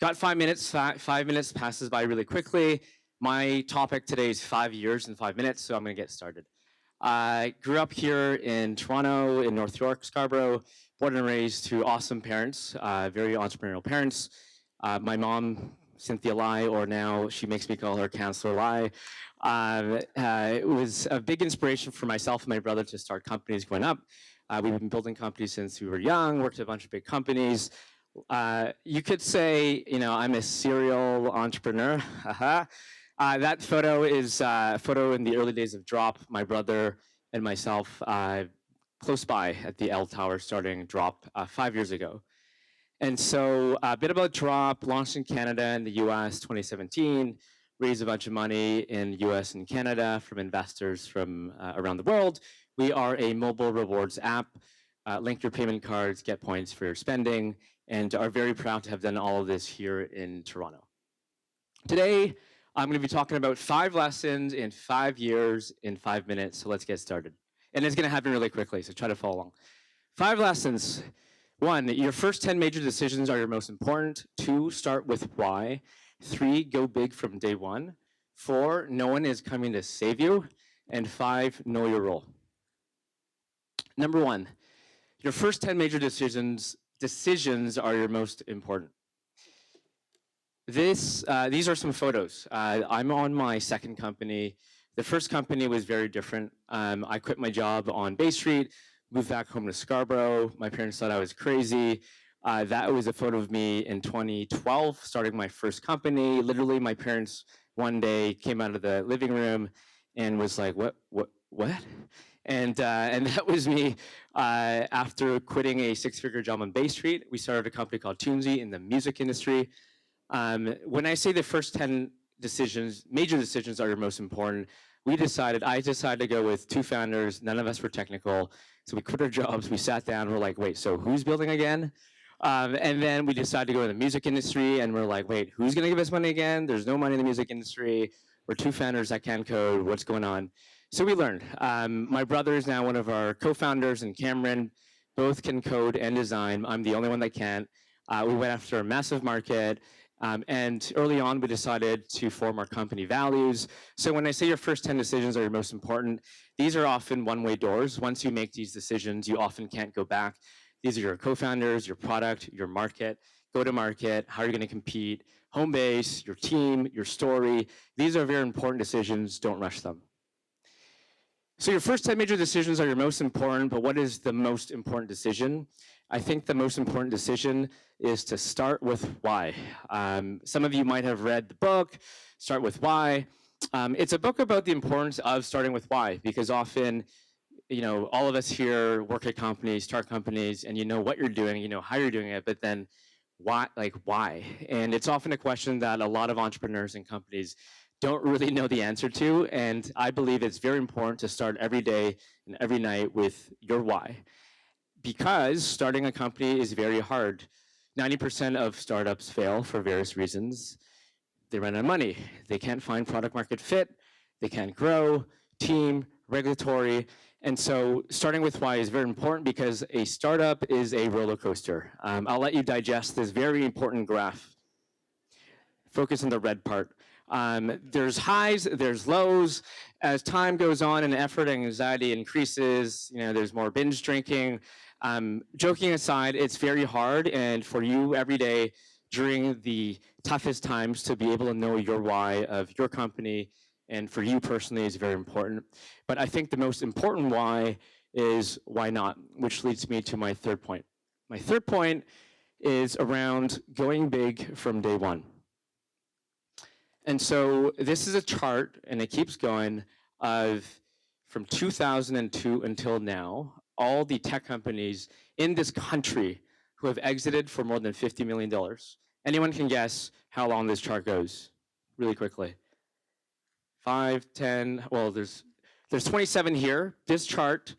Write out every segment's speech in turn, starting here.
Got 5 minutes. 5 minutes passes by really quickly. My topic today is 5 years in 5 minutes, so I'm going to get started. I grew up here in Toronto, in North York, Scarborough, born and raised to awesome parents, very entrepreneurial parents. My mom, Cynthia Lai, or now she makes me call her Counselor Lai, it was a big inspiration for myself and my brother to start companies growing up. We've been building companies since we were young, worked at a bunch of big companies. You could say, I'm a serial entrepreneur. That photo is a photo in the early days of Drop, my brother and myself, close by at the L Tower starting Drop 5 years ago. And so a bit about Drop, launched in Canada and the US 2017, raised a bunch of money in US and Canada from investors from around the world. We are a mobile rewards app. Link your payment cards, get points for your spending, and are very proud to have done all of this here in Toronto. Today, I'm going to be talking about 5 lessons in 5 years in 5 minutes, so let's get started. And it's going to happen really quickly, so try to follow along. 5 lessons. 1, your first 10 major decisions are your most important. 2, start with why. 3, go big from day 1. 4, no one is coming to save you. And 5, know your role. Number 1, your first 10 major decisions are your most important. These are some photos. I'm on my second company. The first company was very different. I quit my job on Bay Street, moved back home to Scarborough. My parents thought I was crazy. That was a photo of me in 2012, starting my first company. Literally, my parents one day came out of the living room and was like, what? And that was me after quitting a 6-figure job on Bay Street. We started a company called Toonsy in the music industry. When I say the first 10 major decisions are your most important, I decided to go with 2 founders. None of us were technical. So we quit our jobs. We sat down. We're like, wait, so who's building again? And then we decided to go in the music industry. And we're like, wait, who's going to give us money again? There's no money in the music industry. We're 2 founders that can't code. What's going on? So we learned. My brother is now one of our co-founders, and Cameron both can code and design. I'm the only one that can't. We went after a massive market. And early on, we decided to form our company values. So when I say your first 10 decisions are your most important, these are often one-way doors. Once you make these decisions, you often can't go back. These are your co-founders, your product, your market, go-to-market, how you're going to compete, home base, your team, your story. These are very important decisions. Don't rush them. So your first 10 major decisions are your most important, but what is the most important decision? I think the most important decision is to start with why. Some of you might have read the book, Start With Why. It's a book about the importance of starting with why, because often, all of us here work at companies, start companies, and you know what you're doing, you know how you're doing it, but then why? And it's often a question that a lot of entrepreneurs and companies don't really know the answer to, and I believe it's very important to start every day and every night with your why. Because starting a company is very hard. 90% of startups fail for various reasons. They run out of money. They can't find product market fit. They can't grow, team, regulatory. And so starting with why is very important because a startup is a roller coaster. I'll let you digest this very important graph. Focus on the red part. There's highs, there's lows. As time goes on and effort and anxiety increases, there's more binge drinking. Joking aside, it's very hard, and for you every day during the toughest times to be able to know your why of your company and for you personally is very important. But I think the most important why is why not, which leads me to my third point. My third point is around going big from day one. And so this is a chart, and it keeps going, of from 2002 until now, all the tech companies in this country who have exited for more than $50 million. Anyone can guess how long this chart goes? Really quickly. 5, 10, well, there's 27 here. This chart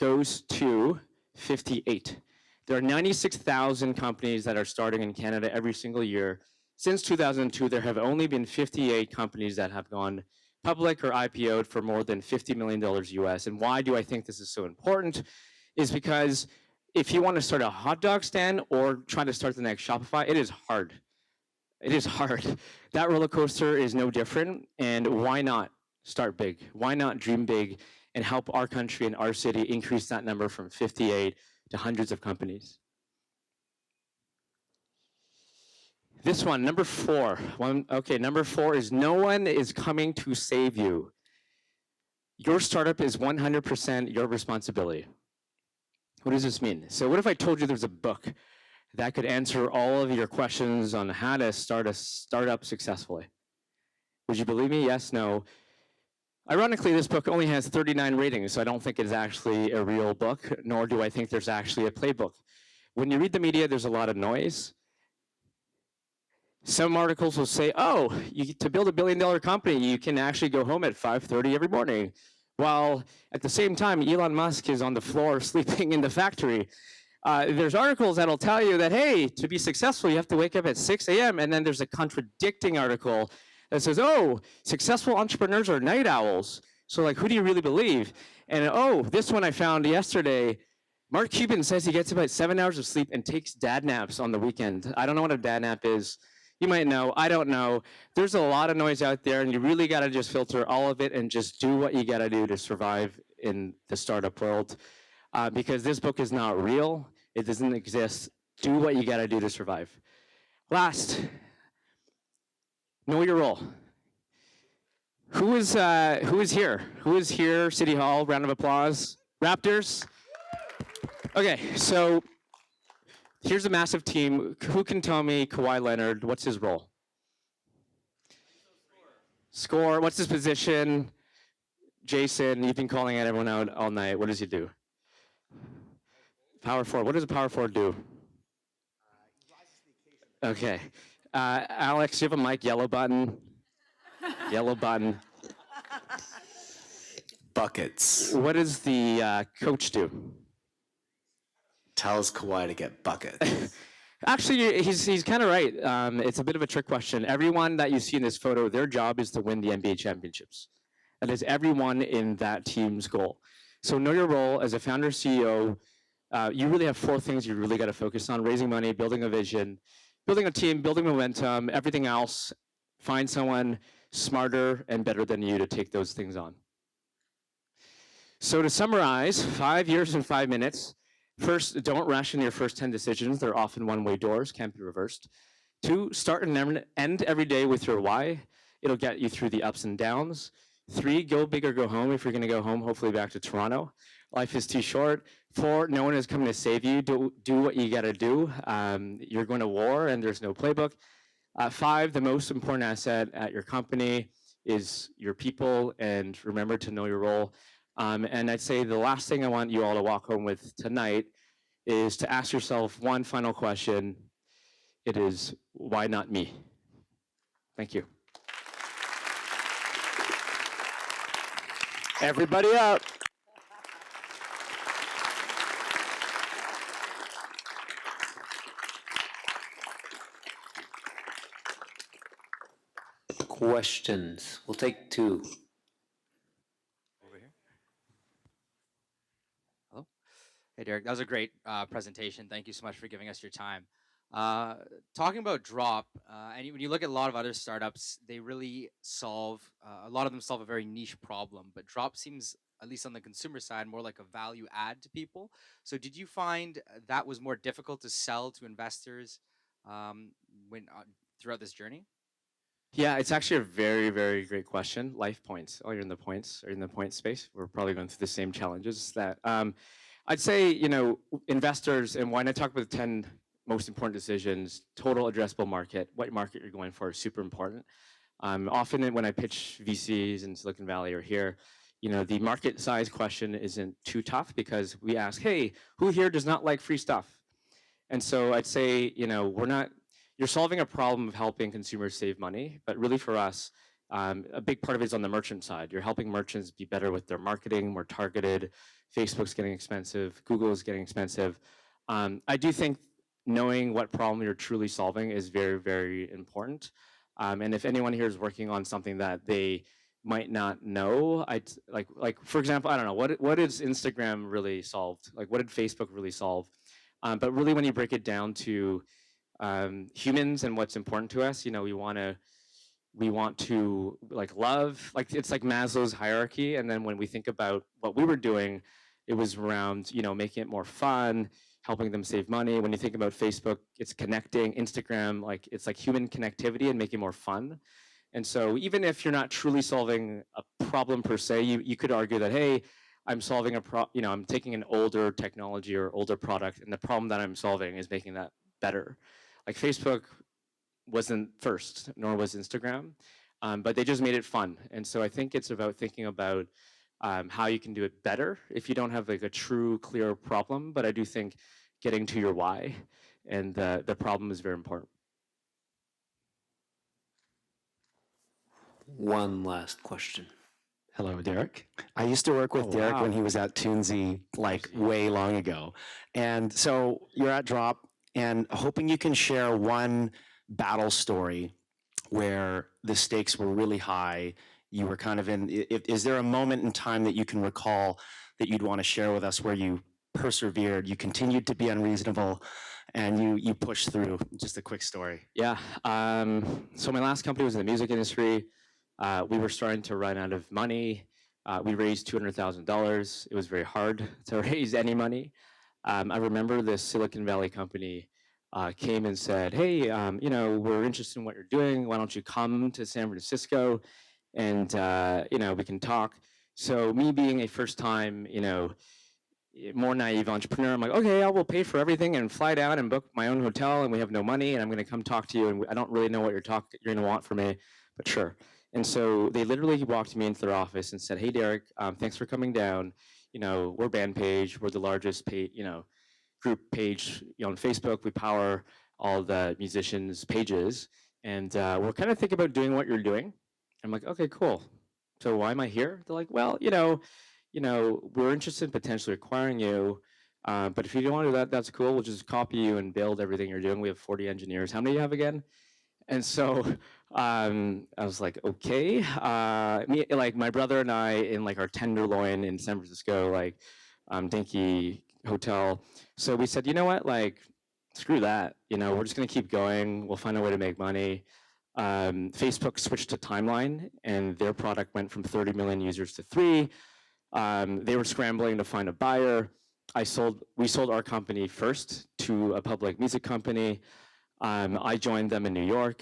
goes to 58. There are 96,000 companies that are starting in Canada every single year. Since 2002, there have only been 58 companies that have gone public or IPO'd for more than $50 million US. And why do I think this is so important? Is because if you want to start a hot dog stand or try to start the next Shopify, it is hard. It is hard. That roller coaster is no different. And why not start big? Why not dream big and help our country and our city increase that number from 58 to hundreds of companies? This one, number four. Number four is no one is coming to save you. Your startup is 100% your responsibility. What does this mean? So what if I told you there's a book that could answer all of your questions on how to start a startup successfully? Would you believe me? Yes, no. Ironically, this book only has 39 ratings, so I don't think it's actually a real book, nor do I think there's actually a playbook. When you read the media, there's a lot of noise. Some articles will say, oh, to build $1 billion company, you can actually go home at 5:30 every morning. While at the same time, Elon Musk is on the floor sleeping in the factory. There's articles that'll tell you that, hey, to be successful, you have to wake up at 6 a.m. And then there's a contradicting article that says, oh, successful entrepreneurs are night owls. So like, who do you really believe? And oh, this one I found yesterday, Mark Cuban says he gets about 7 hours of sleep and takes dad naps on the weekend. I don't know what a dad nap is. You might know, I don't know. There's a lot of noise out there, and you really got to just filter all of it and just do what you got to do to survive in the startup world. Because this book is not real, it doesn't exist. Do what you got to do to survive. Last, know your role. Who is here? Who is here? City Hall, round of applause. Raptors? Okay, so here's a massive team. Who can tell me Kawhi Leonard, what's his role? Score. What's his position? Jason, you've been calling everyone out all night. What does he do? Power forward. What does a power forward do? Okay. Alex, you have a mic, yellow button. Yellow button. Buckets. What does the coach do? Tells Kawhi to get buckets. Actually, he's kind of right. It's a bit of a trick question. Everyone that you see in this photo, their job is to win the NBA championships. That is everyone in that team's goal. So know your role as a founder, CEO. You really have four things you really got to focus on: raising money, building a vision, building a team, building momentum, everything else. Find someone smarter and better than you to take those things on. So to summarize, 5 years in 5 minutes. First, don't rush in your first 10 decisions. They're often one-way doors, can't be reversed. 2, start and end every day with your why. It'll get you through the ups and downs. 3, go big or go home. If you're gonna go home, hopefully back to Toronto. Life is too short. 4, no one is coming to save you. Do what you gotta do. You're going to war and there's no playbook. 5, the most important asset at your company is your people, and remember to know your role. And I'd say the last thing I want you all to walk home with tonight is to ask yourself one final question. It is, why not me? Thank you. Everybody up. Questions. We'll take 2. Hey, Derrick, that was a great presentation. Thank you so much for giving us your time. Talking about Drop, and when you look at a lot of other startups, they really solve, a lot of them solve a very niche problem, but Drop seems, at least on the consumer side, more like a value add to people. So did you find that was more difficult to sell to investors when throughout this journey? Yeah, it's actually a very, very great question. Life points. Oh, you're in the points. Are you in the point space? We're probably going through the same challenges that I'd say, investors, and when I talk about the 10 most important decisions, total addressable market, what market you're going for is super important. Often when I pitch VCs in Silicon Valley or here, the market size question isn't too tough because we ask, hey, who here does not like free stuff? And so I'd say, you're solving a problem of helping consumers save money, but really for us, a big part of it is on the merchant side. You're helping merchants be better with their marketing, more targeted. Facebook's getting expensive. Google is getting expensive. I do think knowing what problem you're truly solving is very, very important. And if anyone here is working on something that they might not know, like for example, I don't know, what does Instagram really solve? Like what did Facebook really solve? But really when you break it down to humans and what's important to us. We want to like love, like it's like Maslow's hierarchy. And then when we think about what we were doing, it was around, making it more fun, helping them save money. When you think about Facebook, it's connecting. Instagram, like it's like human connectivity and making it more fun. And so even if you're not truly solving a problem per se, you could argue that, hey, I'm solving I'm taking an older technology or older product, and the problem that I'm solving is making that better. Like Facebook wasn't first, nor was Instagram, but they just made it fun. And so I think it's about thinking about how you can do it better if you don't have like a true, clear problem. But I do think getting to your why and the problem is very important. One last question. Hello, Derek. I used to work with Oh, Derek when wow. he was at Toonsy like Toonsy. way long ago. And so you're at Drop and hoping you can share one battle story where the stakes were really high. You were kind of is there a moment in time that you can recall that you'd want to share with us where you persevered, you continued to be unreasonable, and you pushed through? Just a quick story. Yeah. So my last company was in the music industry. We were starting to run out of money. We raised $200,000. It was very hard to raise any money. I remember this Silicon Valley company came and said, "Hey, we're interested in what you're doing. Why don't you come to San Francisco and we can talk." So me being a first-time, more naive entrepreneur, I'm like, okay, I will pay for everything and fly down and book my own hotel, and we have no money, and I'm going to come talk to you, and I don't really know what you're going to want from me, but sure. And so they literally walked me into their office and said, "Hey, Derek, thanks for coming down. We're Bandpage. We're the largest group page on Facebook. We power all the musicians' pages, and we're kind of thinking about doing what you're doing." I'm like, "Okay, cool. So why am I here?" They're like, "Well, we're interested in potentially acquiring you, but if you don't want to do that, that's cool. We'll just copy you and build everything you're doing. We have 40 engineers. How many do you have again?" And so I was like, okay. Like my brother and I in like our Tenderloin in San Francisco, like dinky hotel. So we said, you know what, like screw that. We're just gonna keep going. We'll find a way to make money. Facebook switched to Timeline, and their product went from 30 million users to 3. They were scrambling to find a buyer. We sold our company first to a public music company. I joined them in New York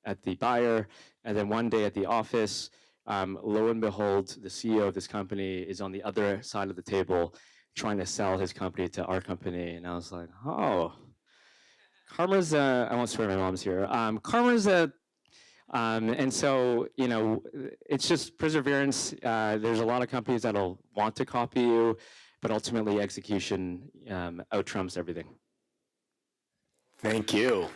at the buyer, and then one day at the office, lo and behold, the CEO of this company is on the other side of the table trying to sell his company to our company. And I was like, oh, karma's, I won't swear, my mom's here. Karma's and so, it's just perseverance. There's a lot of companies that'll want to copy you, but ultimately execution out trumps everything. Thank you.